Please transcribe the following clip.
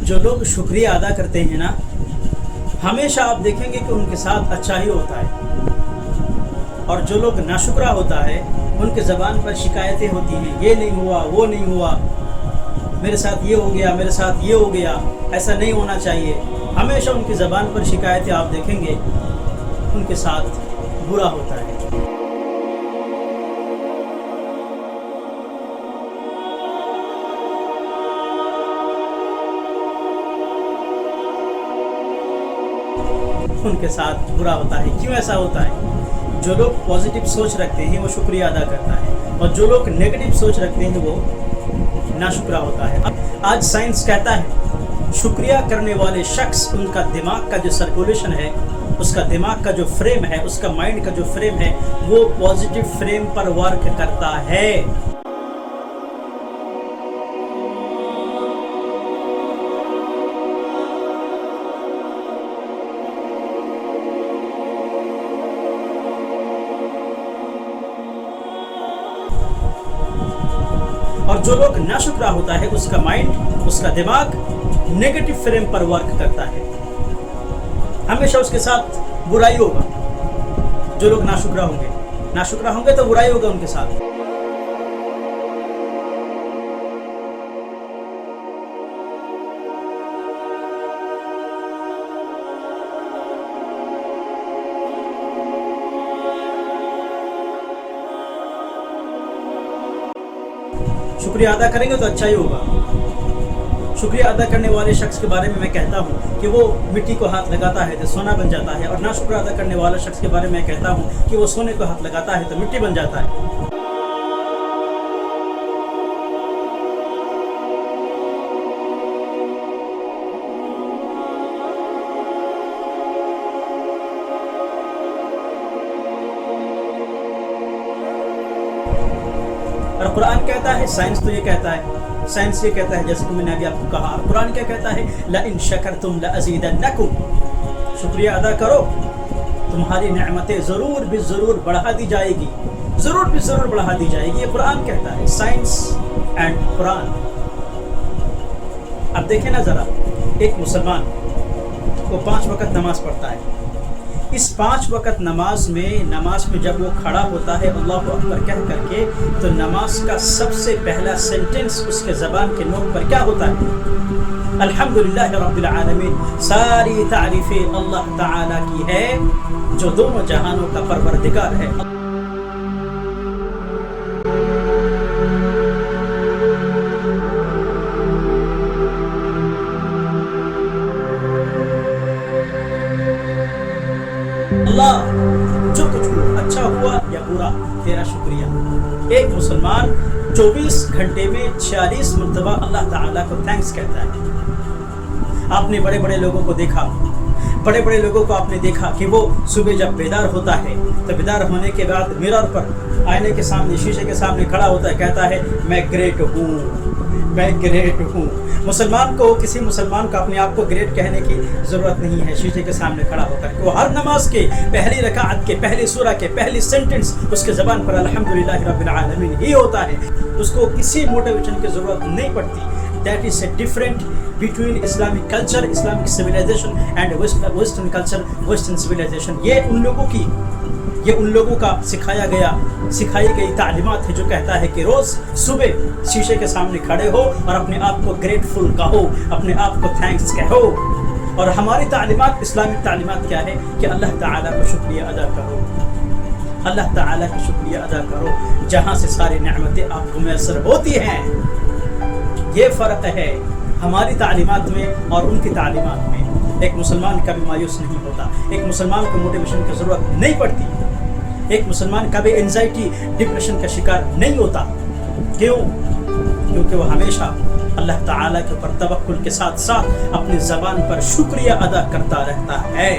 जो लोग शुक्रिया अदा करते हैं ना, हमेशा आप देखेंगे कि उनके साथ अच्छा ही होता है। और जो लोग नाशुक्रा होता है, उनके ज़बान पर शिकायतें होती हैं, ये नहीं हुआ, वो नहीं हुआ, मेरे साथ ये हो गया, मेरे साथ ये हो गया, ऐसा नहीं होना चाहिए। हमेशा उनकी ज़बान पर शिकायतें आप देखेंगे, उनके साथ बुरा होता है। उनके साथ बुरा होता है। क्यों ऐसा होता है? जो लोग पॉजिटिव सोच रखते हैं वो शुक्रिया अदा करता है, और जो लोग नेगेटिव सोच रखते हैं वो नाशुक्रा होता है। आज साइंस कहता है शुक्रिया करने वाले शख्स, उनका दिमाग का जो सर्कुलेशन है, उसका दिमाग का जो फ्रेम है, उसका माइंड का जो फ्रेम है, वो पॉजिटिव फ्रेम पर वर्क करता है। और जो लोग नाशुक्रा होता है, उसका माइंड, उसका दिमाग नेगेटिव फ्रेम पर वर्क करता है। हमेशा उसके साथ बुराई होगा। जो लोग नाशुक्रा होंगे तो बुराई होगा उनके साथ। शुक्रिया अदा करेंगे तो अच्छा ही होगा। शुक्रिया अदा करने वाले शख्स के बारे में मैं कहता हूँ कि वो मिट्टी को हाथ लगाता है तो सोना बन जाता है, और ना शुक्रिया अदा करने वाला शख्स के बारे में मैं कहता हूँ कि वो सोने को हाथ लगाता है तो मिट्टी बन जाता है। और कुरान कहता है, साइंस तो ये कहता है, साइंस ये कहता है, जैसे कि मैंने अभी आपको कहा, कुरान क्या कहता है, ला इन शकरतुम लअज़ीदन्नकुम, शुक्रिया अदा करो, तुम्हारी नेमतें ज़रूर भी ज़रूर बढ़ा दी जाएगी, ज़रूर भी ज़रूर बढ़ा दी जाएगी। ये कुरान कहता है, साइंस एंड कुरान। अब देखें ना ज़रा, एक मुसलमान वो 5 वक़्त नमाज पढ़ता है। इस 5 वक़्त नमाज में जब वो खड़ा होता है अल्लाहु अकबर कह करके, तो नमाज का सबसे पहला सेंटेंस उसके ज़बान के नोक पर क्या होता है? अल्हम्दुलिल्लाह रब्बिल आलमीन। सारी तारीफ़ें अल्लाह ताला की है जो दोनों जहानों का परवरदिगार है। अल्लाह, जो कुछ हुआ, अच्छा हुआ या बुरा, तेरा शुक्रिया। एक मुसलमान 24 घंटे में 46 मरतबा अल्लाह ताला को थैंक्स कहता है। आपने बड़े बड़े लोगों को देखा, बड़े बड़े लोगों को आपने देखा कि वो सुबह जब बेदार होता है तो बेदार होने के बाद मिरर पर, आईने के सामने, शीशे के सामने खड़ा होता है, कहता है मैं ग्रेट हूँ, मैं ग्रेट हूँ। मुसलमान को, किसी मुसलमान को अपने आप को ग्रेट कहने की ज़रूरत नहीं है। शीशे के सामने खड़ा होकर वो हर नमाज के पहली रकात के पहली सूरा के पहली सेंटेंस उसके ज़बान पर अल्हम्दुलिल्लाह रब्बिल आलमीन ही होता है। उसको किसी मोटिवेशन की ज़रूरत नहीं पड़ती। That is a different between Islamic culture, Islamic civilization and western culture, western civilization. ये उन लोगों का सिखाई गई तालीमात है जो कहता है कि रोज़ सुबह शीशे के सामने खड़े हो और अपने आप को ग्रेटफुल कहो, अपने आप को थैंक्स कहो। और हमारी तालीमात, इस्लामिक तालीमात क्या है कि अल्लाह ताला का शुक्रिया अदा करो, अल्लाह ताला का शुक्रिया अदा करो, जहाँ से सारी नेमतें आपको मैसर होती हैं। ये फ़र्क है हमारी तालीमात में और उनकी तालीमात में। एक मुसलमान कभी मायूस नहीं होता, एक मुसलमान को मोटिवेशन की ज़रूरत नहीं पड़ती, एक मुसलमान कभी एंजाइटी, डिप्रेशन का शिकार नहीं होता। क्यों? क्योंकि वो हमेशा अल्लाह ताला के ऊपर तवक्कुल के साथ साथ अपनी ज़बान पर शुक्रिया अदा करता रहता है।